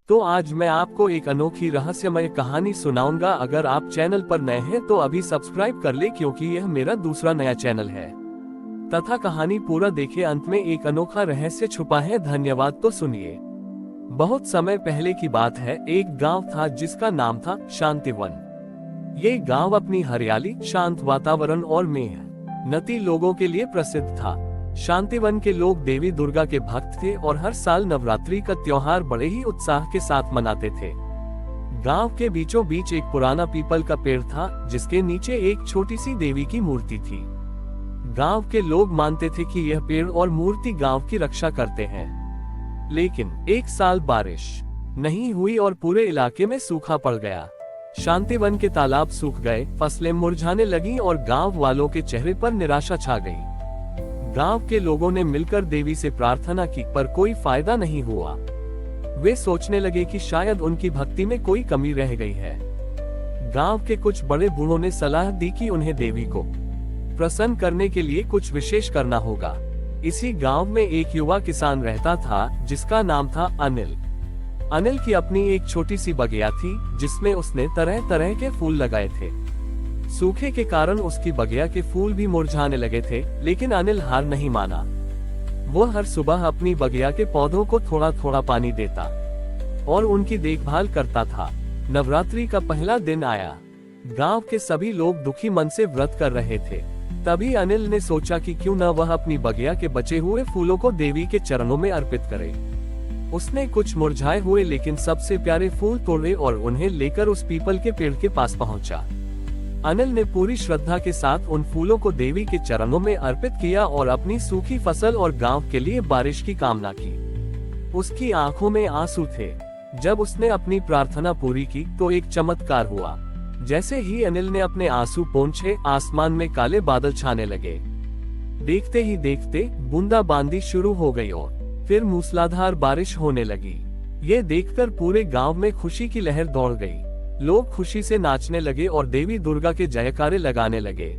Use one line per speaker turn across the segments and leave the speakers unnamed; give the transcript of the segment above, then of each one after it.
तो आज मैं आपको एक अनोखी रहस्यमय कहानी सुनाऊंगा। अगर आप चैनल पर नए हैं तो अभी सब्सक्राइब कर ले, क्योंकि यह मेरा दूसरा नया चैनल है। तथा कहानी पूरा देखे, अंत में एक अनोखा रहस्य छुपा है। धन्यवाद। तो सुनिए। बहुत समय पहले की बात है। एक गांव था जिसका नाम था शांतिवन। ये गांव अपनी हरियाली, शांत वातावरण और मेहनती लोगों के लिए प्रसिद्ध था। शांतिवन के लोग देवी दुर्गा के भक्त थे और हर साल नवरात्रि का त्योहार बड़े ही उत्साह के साथ मनाते थे। गांव के बीचों बीच एक पुराना पीपल का पेड़ था, जिसके नीचे एक छोटी सी देवी की मूर्ति थी। गांव के लोग मानते थे कि यह पेड़ और मूर्ति गांव की रक्षा करते हैं। लेकिन एक साल बारिश नहीं हुई और पूरे इलाके में सूखा पड़ गया। शांतिवन के तालाब सूख गए, फसलें मुरझाने लगीं और गांव वालों के चेहरे पर निराशा छा गई। गांव के लोगों ने मिलकर देवी से प्रार्थना की, पर कोई फायदा नहीं हुआ। वे सोचने लगे कि शायद उनकी भक्ति में कोई कमी रह गई है। गांव के कुछ बड़े बूढ़ों ने सलाह दी कि उन्हें देवी को प्रसन्न करने के लिए कुछ विशेष करना होगा। इसी गांव में एक युवा किसान रहता था, जिसका नाम था अनिल। अनिल की अपनी एक छोटी सी बगिया थी, जिसमें उसने तरह तरह के फूल लगाए थे। सूखे के कारण उसकी बगिया के फूल भी मुरझाने लगे थे, लेकिन अनिल हार नहीं माना। वो हर सुबह अपनी बगिया के पौधों को थोड़ा थोड़ा पानी देता और उनकी देखभाल करता था। नवरात्रि का पहला दिन आया। गांव के सभी लोग दुखी मन से व्रत कर रहे थे। तभी अनिल ने सोचा कि क्यों न वह अपनी बगिया के बचे हुए फूलों को देवी के चरणों में अर्पित करे। उसने कुछ मुरझाए हुए लेकिन सबसे प्यारे फूल तोड़े और उन्हें लेकर उस पीपल के पेड़ के पास पहुंचा। अनिल ने पूरी श्रद्धा के साथ उन फूलों को देवी के चरणों में अर्पित किया और अपनी सूखी फसल और गांव के लिए बारिश की कामना की। उसकी आंखों में आंसू थे। जब उसने अपनी प्रार्थना पूरी की तो एक चमत्कार हुआ। जैसे ही अनिल ने अपने आंसू पोंछे, आसमान में काले बादल छाने लगे। देखते ही देखते बूंदाबांदी शुरू हो गई और फिर मूसलाधार बारिश होने लगी। ये देखकर पूरे गांव में खुशी की लहर दौड़ गई। लोग खुशी से नाचने लगे और देवी दुर्गा के जयकारे लगाने लगे।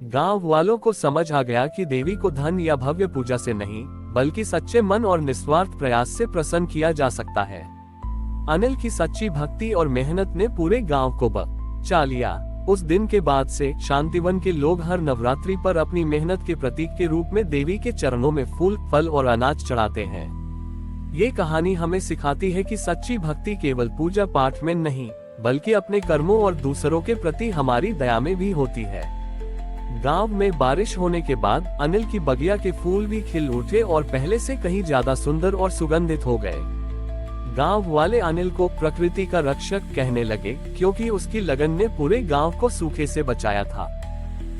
गांव वालों को समझ आ गया कि देवी को धन या भव्य पूजा से नहीं, बल्कि सच्चे मन और निस्वार्थ प्रयास से प्रसन्न किया जा सकता है। अनिल की सच्ची भक्ति और मेहनत ने पूरे गांव को बचा लिया। उस दिन के बाद से शांतिवन के लोग हर नवरात्रि पर अपनी मेहनत के प्रतीक के रूप में देवी के चरणों में फूल, फल और अनाज चढ़ाते हैं। ये कहानी हमें सिखाती है कि सच्ची भक्ति केवल पूजा पाठ में नहीं, बल्कि अपने कर्मों और दूसरों के प्रति हमारी दया में भी होती है। गांव में बारिश होने के बाद अनिल की बगिया के फूल भी खिल उठे और पहले से कहीं ज्यादा सुंदर और सुगंधित हो गए। गांव वाले अनिल को प्रकृति का रक्षक कहने लगे, क्योंकि उसकी लगन ने पूरे गांव को सूखे से बचाया था।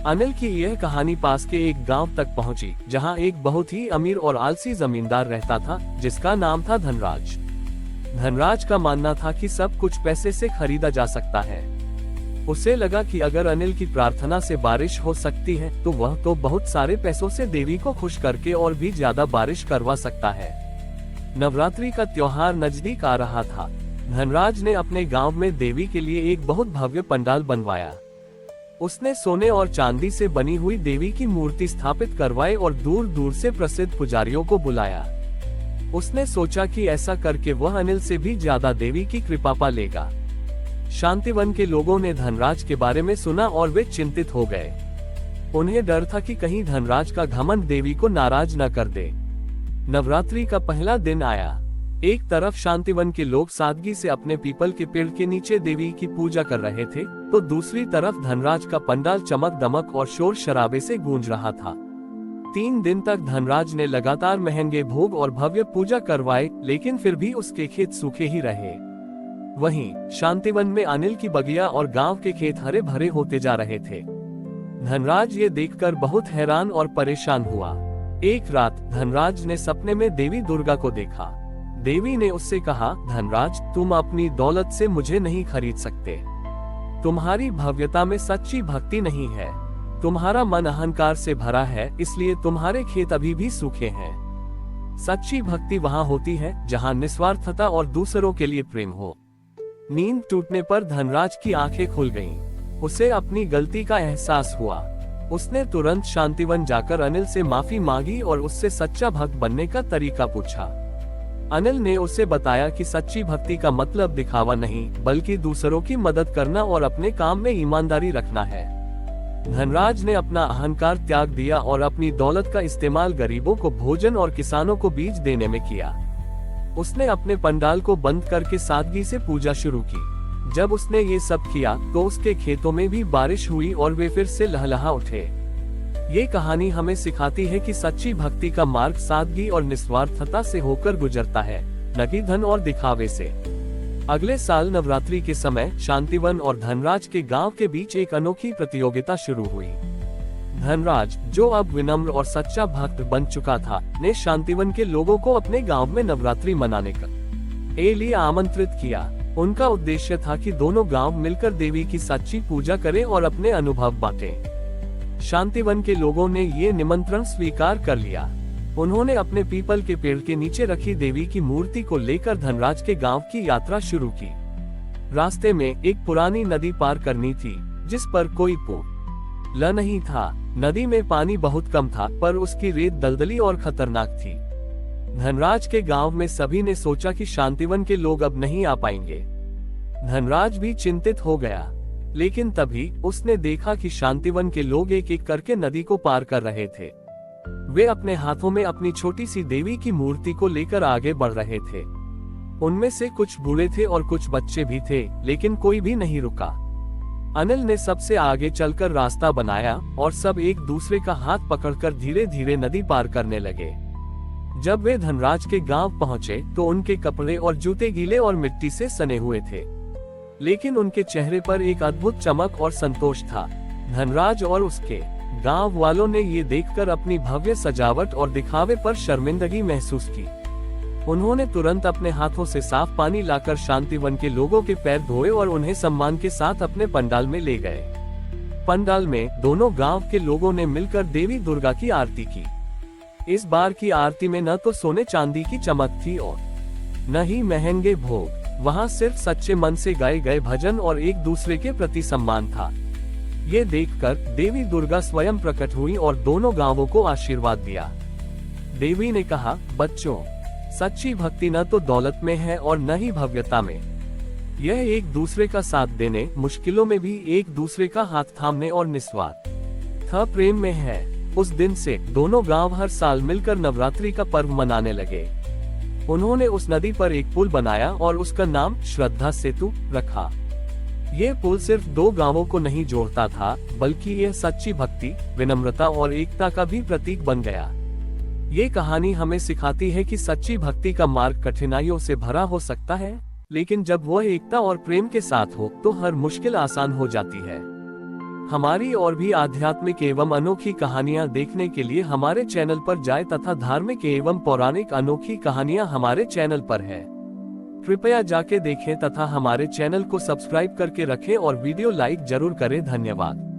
अनिल की यह कहानी पास के एक गांव तक पहुंची, जहां एक बहुत ही अमीर और आलसी जमींदार रहता था, जिसका नाम था धनराज। धनराज का मानना था कि सब कुछ पैसे से खरीदा जा सकता है। उसे लगा कि अगर अनिल की प्रार्थना से बारिश हो सकती है, तो वह तो बहुत सारे पैसों से देवी को खुश करके और भी ज्यादा बारिश करवा सकता है। नवरात्रि का त्योहार नजदीक आ रहा था। धनराज ने अपने गांव में देवी के लिए एक बहुत भव्य पंडाल बनवाया। उसने सोने और चांदी से बनी हुई देवी की मूर्ति स्थापित करवाई और दूर दूर से प्रसिद्ध पुजारियों को बुलाया। उसने सोचा कि ऐसा करके वह अनिल से भी ज्यादा देवी की कृपा पा लेगा। शांतिवन के लोगों ने धनराज के बारे में सुना और वे चिंतित हो गए। उन्हें डर था कि कहीं धनराज का घमंड देवी को नाराज न कर दे। नवरात्रि का पहला दिन आया। एक तरफ शांतिवन के लोग सादगी से अपने पीपल के पेड़ के नीचे देवी की पूजा कर रहे थे, तो दूसरी तरफ धनराज का पंडाल चमक दमक और शोर शराबे से गूंज रहा था। 3 दिन तक धनराज ने लगातार महंगे भोग और भव्य पूजा करवाए, लेकिन फिर भी उसके खेत सूखे ही रहे। वहीं शांतिवन में अनिल की बगिया और गांव के खेत हरे भरे होते जा रहे थे। धनराज ये देखकर बहुत हैरान और परेशान हुआ। एक रात धनराज ने सपने में देवी दुर्गा को देखा। देवी ने उससे कहा, धनराज, तुम अपनी दौलत से मुझे नहीं खरीद सकते। तुम्हारी भव्यता में सच्ची भक्ति नहीं है। तुम्हारा मन अहंकार से भरा है, इसलिए तुम्हारे खेत अभी भी सूखे हैं। सच्ची भक्ति वहां होती है जहां निस्वार्थता और दूसरों के लिए प्रेम हो। नींद टूटने पर धनराज की आंखें खुल गईं। उसे अपनी गलती का एहसास हुआ। उसने तुरंत शांतिवन जाकर अनिल से माफी मांगी और उससे सच्चा भक्त बनने का तरीका पूछा। अनिल ने उसे बताया कि सच्ची भक्ति का मतलब दिखावा नहीं, बल्कि दूसरों की मदद करना और अपने काम में ईमानदारी रखना है। धनराज ने अपना अहंकार त्याग दिया और अपनी दौलत का इस्तेमाल गरीबों को भोजन और किसानों को बीज देने में किया। उसने अपने पंडाल को बंद करके सादगी से पूजा शुरू की। जब उसने ये सब किया तो उसके खेतों में भी बारिश हुई और वे फिर से लहलहा उठे। ये कहानी हमें सिखाती है कि सच्ची भक्ति का मार्ग सादगी और निस्वार्थता से होकर गुजरता है, न कि धन और दिखावे से। अगले साल नवरात्रि के समय शांतिवन और धनराज के गांव के बीच एक अनोखी प्रतियोगिता शुरू हुई। धनराज, जो अब विनम्र और सच्चा भक्त बन चुका था, ने शांतिवन के लोगों को अपने गांव में नवरात्रि मनाने के लिए आमंत्रित किया। उनका उद्देश्य था कि दोनों गांव मिलकर देवी की सच्ची पूजा करें और अपने अनुभव बांटें। शांतिवन के लोगों ने ये निमंत्रण स्वीकार कर लिया। उन्होंने अपने पीपल के पेड़ के नीचे रखी देवी की मूर्ति को लेकर धनराज के गांव की यात्रा शुरू की। रास्ते में एक पुरानी नदी पार करनी थी, जिस पर कोई पुल नहीं था। नदी में पानी बहुत कम था, पर उसकी रेत दलदली और खतरनाक थी। धनराज के गांव में सभी ने सोचा कि शांतिवन के लोग अब नहीं आ पाएंगे। धनराज भी चिंतित हो गया, लेकिन तभी उसने देखा कि शांतिवन के लोग एक एक करके नदी को पार कर रहे थे। वे अपने हाथों में अपनी छोटी सी देवी की मूर्ति को लेकर आगे बढ़ रहे थे। उनमें से कुछ बूढ़े थे और कुछ बच्चे भी थे, लेकिन कोई भी नहीं रुका। अनिल ने सबसे आगे चलकर रास्ता बनाया और सब एक दूसरे का हाथ पकड़कर धीरे धीरे नदी पार करने लगे। जब वे धनराज के गांव पहुंचे तो उनके कपड़े और जूते गीले और मिट्टी से सने हुए थे, लेकिन उनके चेहरे पर एक अद्भुत चमक और संतोष था। धनराज और उसके गांव वालों ने ये देखकर अपनी भव्य सजावट और दिखावे पर शर्मिंदगी महसूस की। उन्होंने तुरंत अपने हाथों से साफ पानी लाकर शांतिवन के लोगों के पैर धोए और उन्हें सम्मान के साथ अपने पंडाल में ले गए। पंडाल में दोनों गांव के लोगों ने मिलकर देवी दुर्गा की आरती की। इस बार की आरती में न तो सोने चांदी की चमक थी और न ही महंगे भोग। वहां सिर्फ सच्चे मन से गाए गए भजन और एक दूसरे के प्रति सम्मान था। ये देखकर देवी दुर्गा स्वयं प्रकट हुई और दोनों गांवों को आशीर्वाद दिया। देवी ने कहा, बच्चों, सच्ची भक्ति न तो दौलत में है और न ही भव्यता में। यह एक दूसरे का साथ देने, मुश्किलों में भी एक दूसरे का हाथ थामने और निस्वार्थ प्रेम में है। उस दिन से दोनों गांव हर साल मिलकर नवरात्रि का पर्व मनाने लगे। उन्होंने उस नदी पर एक पुल बनाया और उसका नाम श्रद्धा सेतु रखा। ये पुल सिर्फ दो गांवों को नहीं जोड़ता था, बल्कि यह सच्ची भक्ति, विनम्रता और एकता का भी प्रतीक बन गया। ये कहानी हमें सिखाती है कि सच्ची भक्ति का मार्ग कठिनाइयों से भरा हो सकता है, लेकिन जब वह एकता और प्रेम के साथ हो तो हर मुश्किल आसान हो जाती है। हमारी और भी आध्यात्मिक एवं अनोखी कहानियां देखने के लिए हमारे चैनल पर जाएं तथा धार्मिक एवं पौराणिक अनोखी कहानियां हमारे चैनल पर है। कृपया जाके देखें तथा हमारे चैनल को सब्सक्राइब करके रखें और वीडियो लाइक जरूर करें। धन्यवाद।